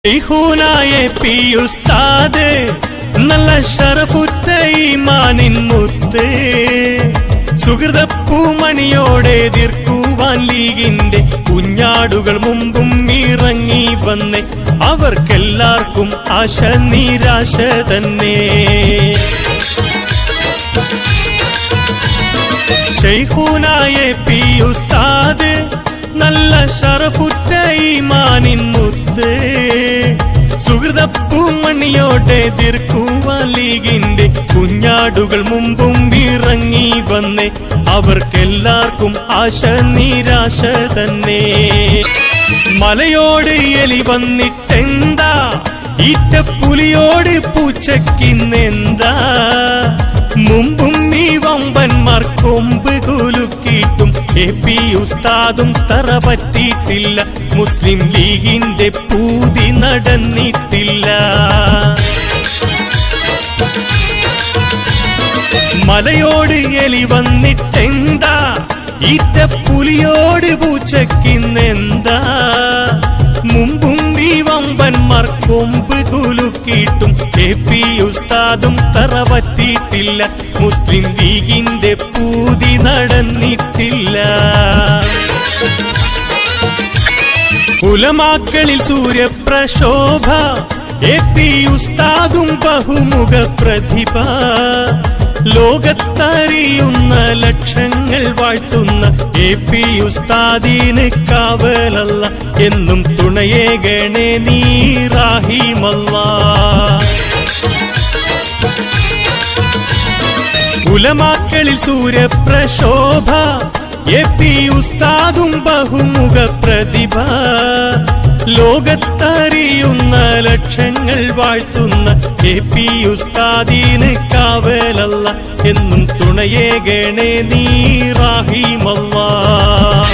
ശൈഖുനായ P ഉസ്താദ് നല്ല ശറഫുറ്റ ഈമാനിൻ മുത്ത് സുഹൃതപ്പൂമണിയോടെ എതിർക്കുവാൻ ലീഗിന്റെ കുഞ്ഞാടുകൾ മുമ്പും ഇറങ്ങി വന്നേ അവർക്കെല്ലാവർക്കും ആശ നിരാശ തന്നെ. ശൈഖുനായ പി ഉസ്താദ് നല്ല ശറഫുറ്റ ഈമാനിൻ മുത്ത് സുഹൃതപ്പൂമണിയോടെ എതിർക്കുവാൻ ലീഗിന്റെ കുഞ്ഞാടുകൾ മുമ്പും ഇറങ്ങി വന്നേ അവർക്കെല്ലാവർക്കും ആശ നിരാശ തന്നെ. മലയോട് എലി വന്നിട്ടെന്താ, ഈറ്റപ്പുലിയോട് പൂച്ചക്കിന്നെന്താ, മുമ്പും ഈ വമ്പന്മാർ കൊമ്പ് കുലുക്കിയിട്ടും എപി ഉസ്താദും തറ പറ്റിയിട്ടില്ല, മുസ്ലിം ലീഗിന്റെ പൂതി നടന്നിട്ടില്ല. മലയോട് എലി വന്നിട്ടെന്താ, ഈറ്റപ്പുലിയോട് പൂച്ചക്കിന്നെന്താ, മുമ്പും ഈ വമ്പന്മാർ കൊമ്പ് കുലുക്കിയിട്ടും എപി ഉസ്താദും തറ പറ്റിയിട്ടില്ല, മുസ്ലിം ലീഗിന്റെ പൂതി നടന്നിട്ടില്ല. ഉലമാക്കളിൽ സൂര്യപ്രശോഭ എപി ഉസ്താദും ബഹുമുഖ പ്രതിഭ, ലോകത്തറിയുന്ന ലക്ഷങ്ങൾ വാഴ്ത്തുന്ന എപി ഉസ്താദിന് കാവലല്ല, എന്നും തുണയേകണേ നീ റഹീമല്ലാഹ്. ഉലമാക്കളിൽ സൂര്യപ്രശോഭ എപി ഉസ്താദും ബഹുമുഖ പ്രതിഭ, ലോകത്തറിയുന്ന ലക്ഷങ്ങൾ വാഴ്ത്തുന്ന എപി ഉസ്താദിന് കാവലല്ല, എന്നും തുണയേകണേ നീ റഹീമല്ലാഹ്.